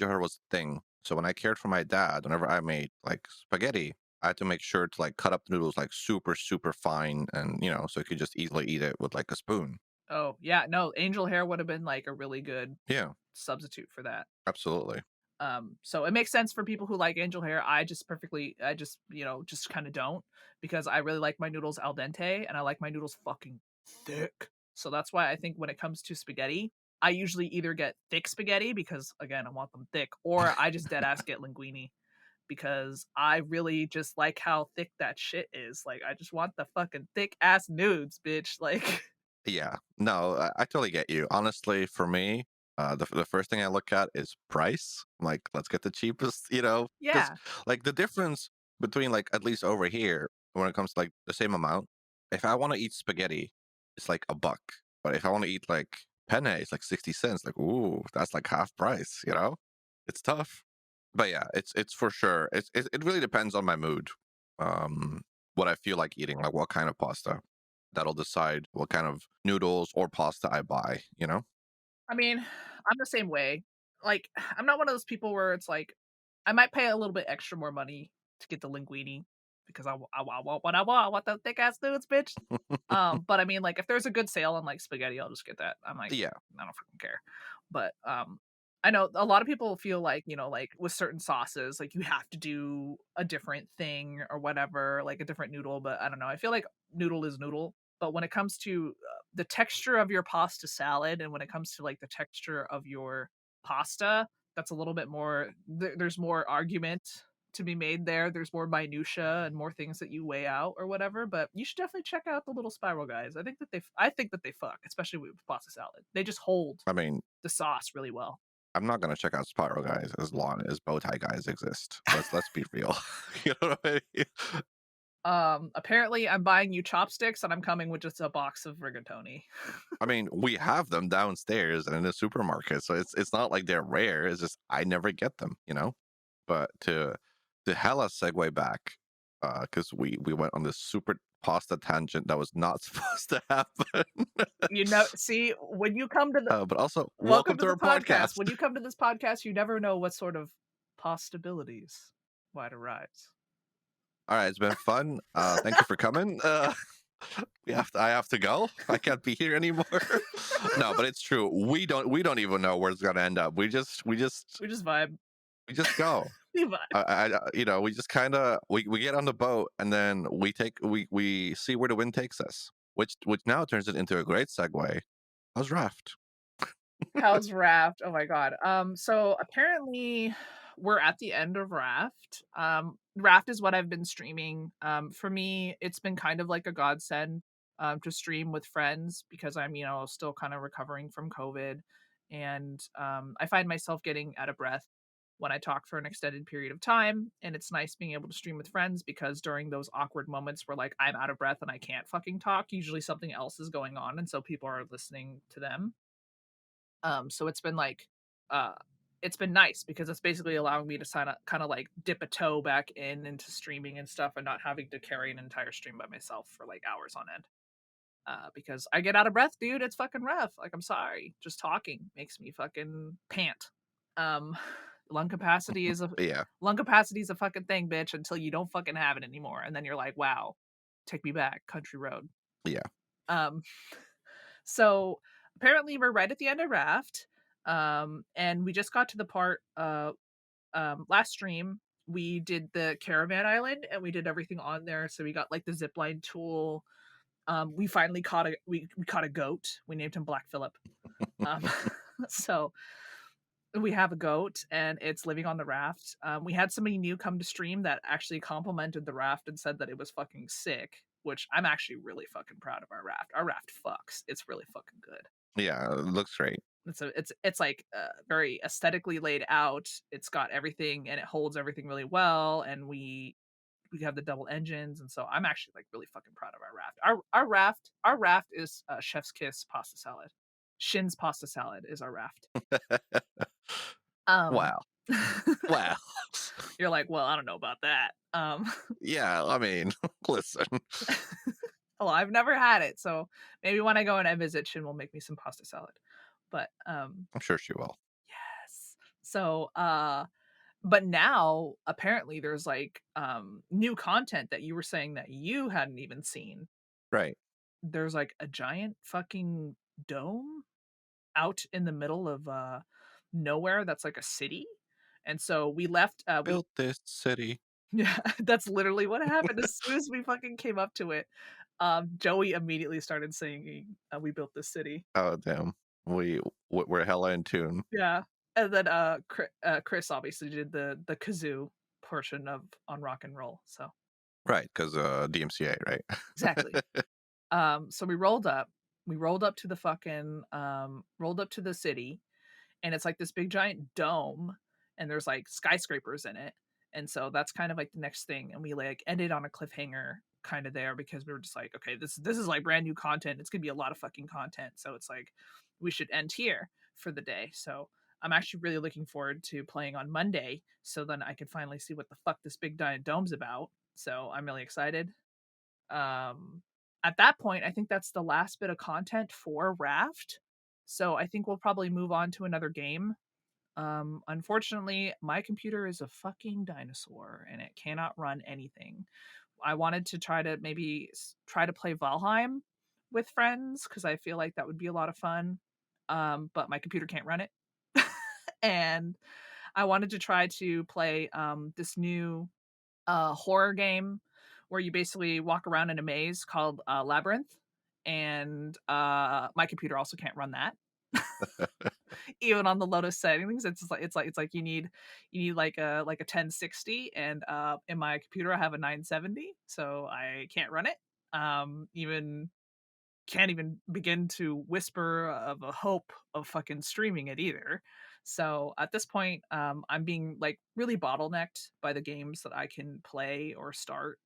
hair was a thing. So when I cared for my dad, whenever I made, like, spaghetti, I had to make sure to, like, cut up the noodles, like, super, super fine and, so he could just easily eat it with, like, a spoon. Oh, yeah, no, angel hair would have been, like, a really good Yeah, substitute for that. absolutely. So it makes sense for people who like angel hair. I just, just kind of don't, because I really like my noodles al dente and I like my noodles fucking thick. So that's why I think when it comes to spaghetti, I usually either get thick spaghetti because again, I want them thick, or I just dead ass get linguine because I really just like how thick that shit is. Like I just want the fucking thick ass nudes, bitch. Like Yeah. No, I totally get you. Honestly, for me, the first thing I look at is price. Like, let's get the cheapest, because yeah. like the difference between like at least over here when it comes to like the same amount, if I want to eat spaghetti, it's like $1. But if I want to eat like penne, it's like 60 cents. Like, ooh, that's like half price. It's tough. But yeah, it's for sure. It really depends on my mood. Um, what I feel like eating, like what kind of pasta that'll decide what kind of noodles or pasta I buy. I mean, I'm the same way. Like, I'm not one of those people where it's like, I might pay a little bit extra more money to get the linguine because I want what I want the thick ass dudes, bitch. But I mean, like, if there's a good sale on like spaghetti, I'll just get that. I'm like, Yeah, I don't fucking care. But I know a lot of people feel like, like with certain sauces, like you have to do a different thing or whatever, like a different noodle. But I don't know. I feel like noodle is noodle. But when it comes to the texture of your pasta salad, and when it comes to like the texture of your pasta, that's a little bit more, there's more argument to be made there. There's more minutia and more things that you weigh out or whatever, but you should definitely check out the little spiral guys. I think that they fuck, especially with pasta salad. They just hold I mean, the sauce really well. I'm not gonna check out Spiral Guys as long as bow tie guys exist. Let's be real. You know what I mean? Apparently I'm buying you chopsticks and I'm coming with just a box of rigatoni. I mean, we have them downstairs and in the supermarket, so it's not like they're rare. It's just I never get them. But to hella segue back, because we went on this super pasta tangent that was not supposed to happen. See, when you come to the But also, welcome welcome to to the our podcast. podcast. When you come to this podcast, you never know what sort of possibilities might arise. All right, it's been fun. Thank you for coming. I have to go. I can't be here anymore. No, but it's true. We don't even know where it's gonna end up. We just vibe. We just go. We vibe. We just kind of we get on the boat and then we see where the wind takes us, which now turns it into a great segue. How's raft? How's Raft? Oh my god. So apparently we're at the end of Raft. Raft is what I've been streaming. For me, it's been kind of like a godsend to stream with friends because I'm, still kind of recovering from COVID. And I find myself getting out of breath when I talk for an extended period of time. And it's nice being able to stream with friends because during those awkward moments where like I'm out of breath and I can't fucking talk, usually something else is going on. And so people are listening to them. So it's been like, uh, it's been nice because it's basically allowing me to kind of like dip a toe back into streaming and stuff, and not having to carry an entire stream by myself for like hours on end. Because I get out of breath, dude. It's fucking rough. Like I'm sorry, just talking makes me fucking pant. Um, lung capacity is a Yeah, lung capacity is a fucking thing, bitch. Until you don't fucking have it anymore, and then you're like, wow, take me back, country road. yeah. Um, So apparently we're right at the end of Raft. And we just got to the part last stream we did the caravan island and we did everything on there. So we got like the zipline tool. We finally we caught a goat. We named him Black Phillip. Um so we have a goat and it's living on the raft. We had somebody new come to stream that actually complimented the raft and said that it was fucking sick, which I'm actually really fucking proud of our raft. Our raft fucks. It's really fucking good. Yeah, it looks great. It's like very aesthetically laid out. It's got everything and it holds everything really well. And we have the double engines, and so I'm actually like really fucking proud of our raft. Our raft is Chef's Kiss pasta salad. Shin's pasta salad is our raft. Um, Wow. Wow. you're like, well, I don't know about that. Yeah, I mean, listen. Well, I've never had it, so maybe when I go and I visit, Shin will make me some pasta salad. But I'm sure she will. yes. So but now apparently there's like new content that you were saying that you hadn't even seen. Right. There's like a giant fucking dome out in the middle of nowhere that's like a city, And so we left, we Built this city. yeah, that's literally what happened as soon as we fucking came up to it. Joey immediately started singing, "We built this city." Oh, damn. We're hella in tune. Yeah, and then, Chris obviously did the kazoo portion of On Rock and Roll, so Right, 'cause, DMCA, right? exactly. So we rolled up to the fucking, rolled up to the city, and it's like this big giant dome, and there's like skyscrapers in it, and so that's kind of like the next thing, and we like ended on a cliffhanger kind of there because we were just like, okay, this is like brand new content. It's gonna be a lot of fucking content, so it's like we should end here for the day. So I'm actually really looking forward to playing on Monday, so then I can finally see what the fuck this big giant dome's about. So I'm really excited. Um, at that point, I think that's the last bit of content for Raft. So I think we'll probably move on to another game. Unfortunately, my computer is a fucking dinosaur and it cannot run anything. I wanted to try to maybe try to play Valheim with friends because I feel like that would be a lot of fun. But my computer can't run it. And I wanted to try to play this new horror game where you basically walk around in a maze called Labyrinth, and my computer also can't run that. Even on the lowest settings, it's like you need like a 1060, and in my computer I have a 970, so I can't run it. Even can't even begin to whisper of a hope of fucking streaming it either. So at this point, I'm being like really bottlenecked by the games that I can play or start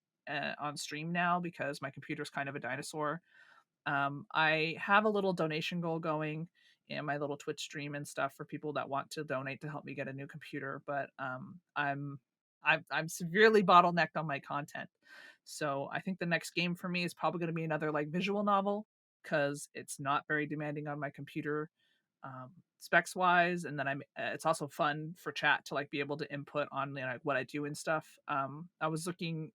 on stream now because my computer's kind of a dinosaur. I have a little donation goal going in my little Twitch stream and stuff for people that want to donate to help me get a new computer, but I'm severely bottlenecked on my content. So I think the next game for me is probably going to be another like visual novel because it's not very demanding on my computer specs wise, and then it's also fun for chat to like be able to input on like what I do and stuff. I was looking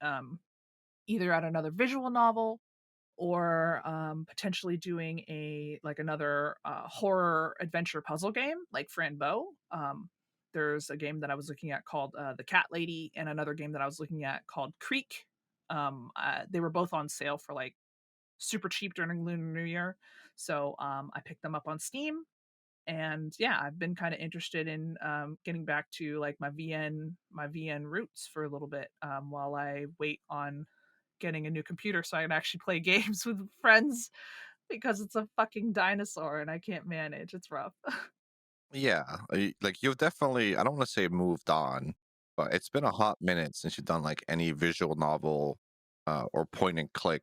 either at another visual novel or potentially doing a like another horror adventure puzzle game like Franbo. There's a game that I was looking at called The Cat Lady, and another game that I was looking at called Creek. They were both on sale for like super cheap during Lunar New Year, so I picked them up on Steam. And yeah, I've been kind of interested in getting back to like my VN roots for a little bit while I wait on getting a new computer so I can actually play games with friends because it's a fucking dinosaur and I can't manage. It's rough. Yeah, like, you've definitely I don't wanna say moved on, but it's been a hot minute since you've done, like, any visual novel, or point and click,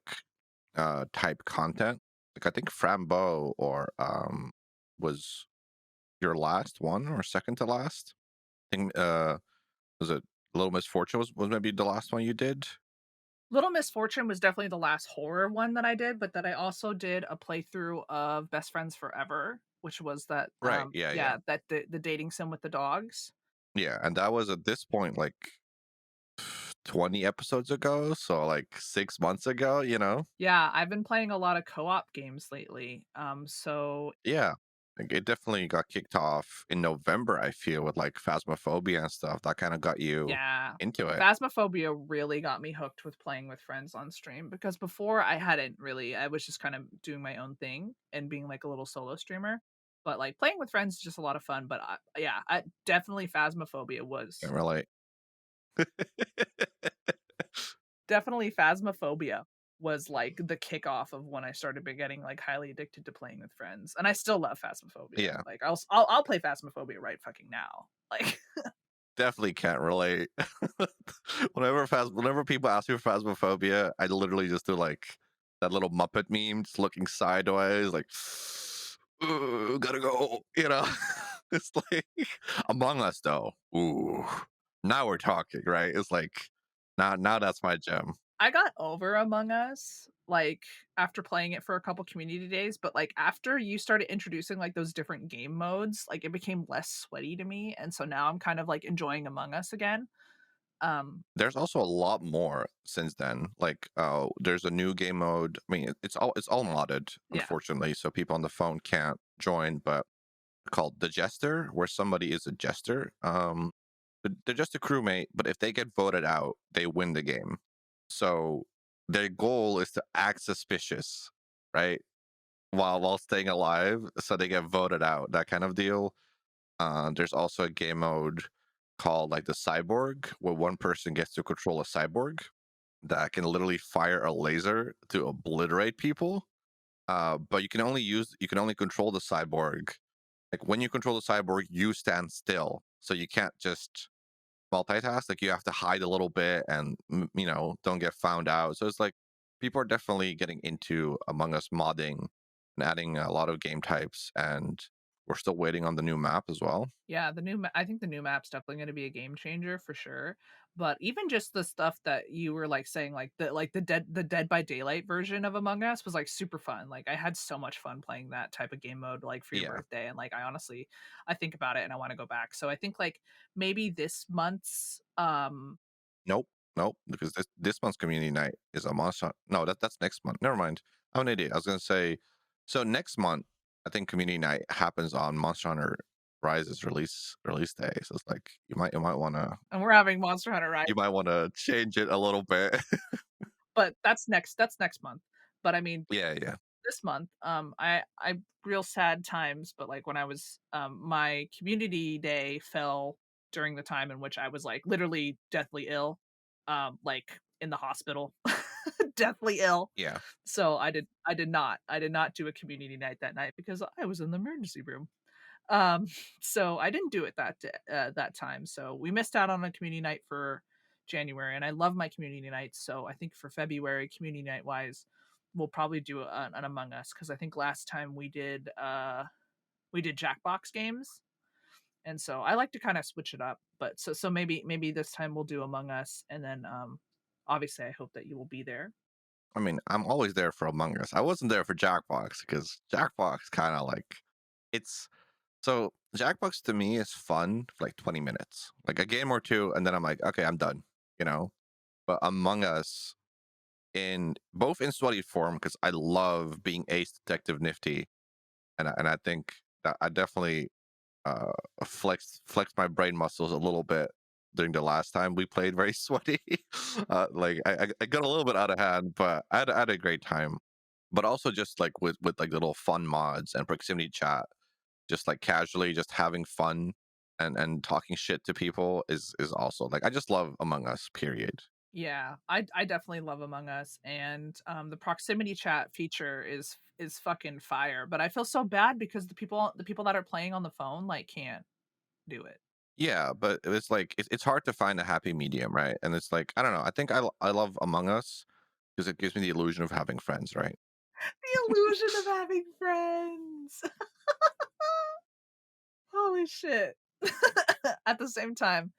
type content. Like, I think Frambo was your last one or second to last? I think, was it Little Misfortune was maybe the last one you did? Little Misfortune was definitely the last horror one that I did, but then I also did a playthrough of Best Friends Forever, which was that Right, yeah, yeah. yeah, that the dating sim with the dogs. Yeah, and that was at this point, like, 20 episodes ago, so, like, 6 months ago, you know? Yeah, I've been playing a lot of co-op games lately. So Yeah. Like, it definitely got kicked off in November, I feel, with, like, Phasmophobia and stuff. That kinda got you yeah, into it. Phasmophobia really got me hooked with playing with friends on stream because before I hadn't really. I was just kind of doing my own thing and being like a little solo streamer. But like playing with friends is just a lot of fun. But yeah, definitely Phasmophobia Can't was relate. definitely Phasmophobia was like the kickoff of when I started getting like highly addicted to playing with friends, and I still love Phasmophobia. Yeah, Like I'll play Phasmophobia right fucking now. Like definitely can't relate. Whenever people ask me for Phasmophobia, I literally just do, like, that little Muppet meme, just looking sideways, like, "Ooh, gotta go," you know? It's like Among Us, though. Ooh, now we're talking, right? It's like, now that's my gem. I got over Among Us, like, after playing it for a couple community days, but, like, after you started introducing, like, those different game modes, like, it became less sweaty to me, and so now I'm kind of, like, enjoying Among Us again. Um, There's also a lot more since then. Like, there's a new game mode. I mean, it's all modded, yeah. unfortunately, so people on the phone can't join. But called the Jester, where somebody is a jester. they're just a crewmate, but if they get voted out, they win the game. So their goal is to act suspicious, right? While staying alive, so they get voted out, that kind of deal. There's also a game mode called like the cyborg, where one person gets to control a cyborg that can literally fire a laser to obliterate people. But you can only control the cyborg. Like when you control the cyborg, you stand still, so you can't just multitask. Like you have to hide a little bit and don't get found out. So it's like people are definitely getting into Among Us modding and adding a lot of game types, and we're still waiting on the new map as well. Yeah, I think the new map's definitely gonna be a game changer for sure, but even just the stuff that you were, like, saying, like, the Dead by Daylight version of Among Us was, like, super fun, like, I had so much fun playing that type of game mode, like, for your Yeah. birthday, and, like, I honestly I think about it and I wanna go back, so I think, like, maybe this month's, Nope. Nope. Because this month's community night is a monster. No, that's next month. Never mind. I'm an idiot. I was gonna say, so next month, I think community night happens on Monster Hunter Rise's release day. So it's like and we're having Monster Hunter Rise, you might wanna change it a little bit. but that's next month, but I mean Yeah, yeah. this month, I real sad times, but, like, when I was, my community day fell during the time in which I was, like, literally deathly ill, like, in the hospital, deathly ill. Yeah. So I did not do a community night that night because I was in the emergency room. So I didn't do it that time, so we missed out on a community night for January, and I love my community nights, so I think for February, community night-wise, we'll probably do an Among Us because I think last time we did Jackbox games, and so I like to kinda switch it up, but so maybe this time we'll do Among Us, and then, obviously, I hope that you will be there. I mean, I'm always there for Among Us. I wasn't there for Jackbox because Jackbox kind of like it's so Jackbox to me is fun for like 20 minutes, like a game or two, and then I'm like, okay, I'm done, you know. But Among Us, in both in sweaty form, because I love being Ace Detective Nifty, and I think that I definitely uh flexed my brain muscles a little bit during the last time we played very sweaty. Like I got a little bit out of hand, but I had a great time. But also just like with like little fun mods and proximity chat, just like casually just having fun and talking shit to people is also like I just love Among Us. Period. Yeah, I definitely love Among Us, and, the proximity chat feature is fucking fire, but I feel so bad because the people that are playing on the phone, like, can't do it. Yeah, but it's like it's hard to find a happy medium, right? And it's like I don't know. I think I love Among Us because it gives me the illusion of having friends, right? The illusion of having friends. Holy shit. At the same time,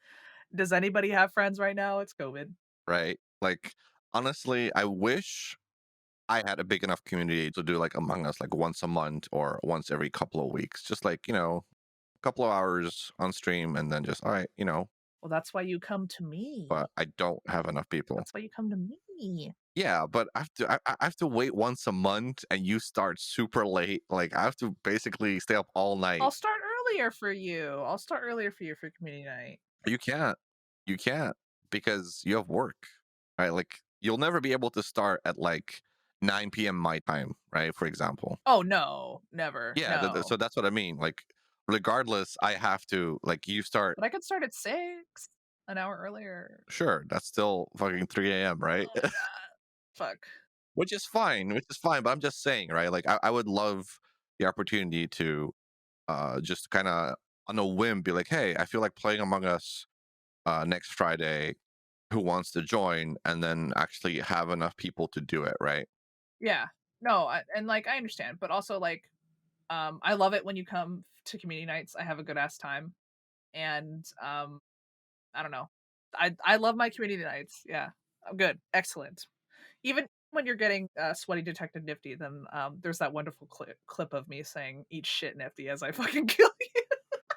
does anybody have friends right now? It's COVID. Right? Like honestly, I wish I had a big enough community to do like Among Us like once a month or once every couple of weeks. Just like, a couple of hours on stream and then just all right, Well, that's why you come to me. but I don't have enough people. That's why you come to me. Yeah, but I have to wait once a month and you start super late. Like I have to basically stay up all I'll night. start earlier for you. I'll start earlier for you for community night. You can't. You can't because you have work. Right? Like you'll never be able to start at like 9 p.m. my time, right? For example. Oh, no. Never. Yeah, No. so that's what I mean. Like, regardless, I have to like you start. But I could start at 6, an hour earlier. Sure, that's still fucking 3 a.m., right? Oh my god. Fuck. Which is fine, which is fine. But I'm just saying, right? Like, I would love the opportunity to just kind of on a whim be like, hey, I feel like playing Among Us next Friday. Who wants to join? And then actually have enough people to do it, right? Yeah. No, and, like, I understand, but also, like, I love it when you come to community nights. I have a good ass time, and, I don't know. I love my community nights. Yeah. Good. Excellent. Even when you're getting, sweaty Detective Nifty, then, there's that wonderful clip of me saying, "Eat shit, Nifty," as I fucking kill you.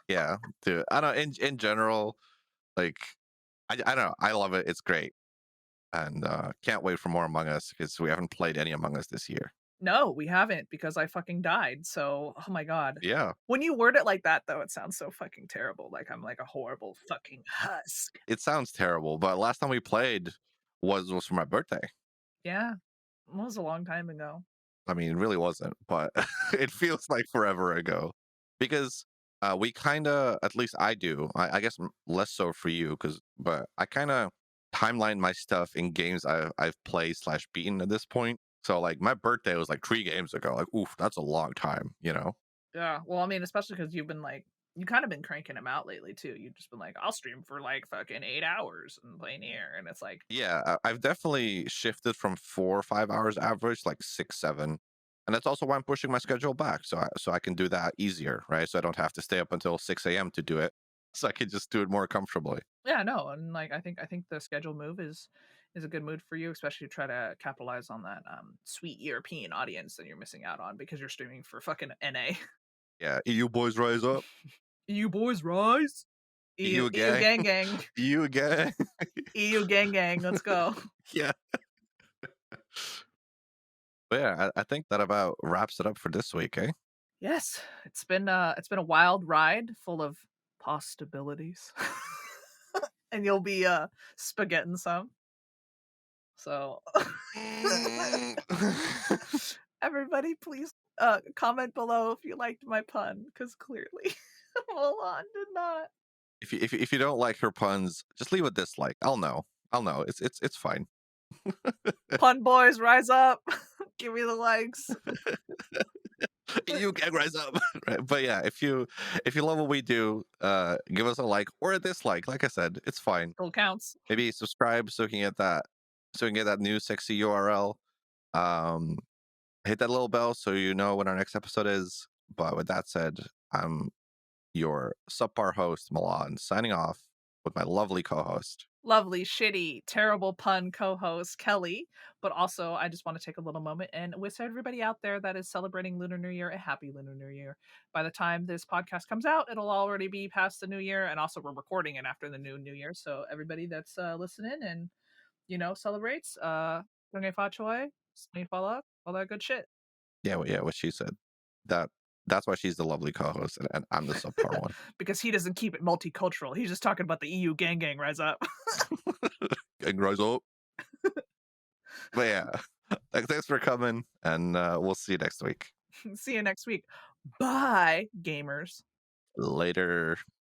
Yeah, dude. I don't. In general, like I don't know. I love it. It's great. And can't wait for more Among Us because we haven't played any Among Us this year. No, we haven't because I fucking died, so oh my god. Yeah, When you word it like that, though, it sounds so fucking terrible, like I'm like a horrible fucking husk. it sounds terrible, but last time we played was for my birthday. Yeah, it was a long time ago. I mean, it really wasn't, but it feels like forever ago because we kind of, at least I do. I guess less so for you, but I kind of timeline my stuff in games I've played slash beaten at this point. So like my birthday was like 3 games ago. Like, oof, that's a long time, you know? Yeah, well, I mean, especially because 'cause you've been, like you kinda been cranking them out lately too. You've just been like, "I'll stream for, like, fucking 8 hours and play Nier," and it's like Yeah, I've definitely shifted from 4 or 5 hours average, like 6, 7. And that's also why I'm pushing my schedule back, so I can do that easier, right? So I don't have to stay up until 6 a.m. to do it. So I can just do it more comfortably. yeah, no, and, like, I think the schedule move is a good move for you, especially to try to capitalize on that, sweet European audience that you're missing out on because you're streaming for fucking NA. Yeah, EU boys rise up. "EU boys rise. EU EU EU gang. gang gang. EU gang. EU gang gang, let's go." Yeah. But yeah, I think that about wraps it up for this week, eh? Yes, it's been a wild ride full of possibilities. And you'll be, spaghetting some, so Mm. everybody please, comment below if you liked my pun, because clearly Milan did not. If you don't like her puns, just leave a dislike. I'll know. I'll know. It's fine. Pun boys, rise up. Give me the likes. You can rise up. Right? But yeah, if you love what we do, give us a like or a dislike. Like I said, it's fine. Still counts. Maybe subscribe so you can get that new sexy URL. Um, hit that little bell so you know when our next episode is. But with that said, I'm your subpar host, Milan, signing off with my lovely co-host. Lovely, shitty, terrible pun co-host Kelly. But also, I just want to take a little moment and wish everybody out there that is celebrating Lunar New Year a happy Lunar New Year. By the time this podcast comes out, it'll already be past the New Year, and also we're recording it after the New Year. So everybody that's listening and celebrates, Sungay Fa Choi, Snee Fa Luk, all that good shit. Yeah, yeah, what she said. That that's why she's the lovely co-host, and I'm the subpar one. Because he doesn't keep it multicultural. He's just talking about the EU gang gang rise up. Gang rise up. But yeah, thanks for coming, and we'll see you next week. See you next week. Bye, gamers. Later.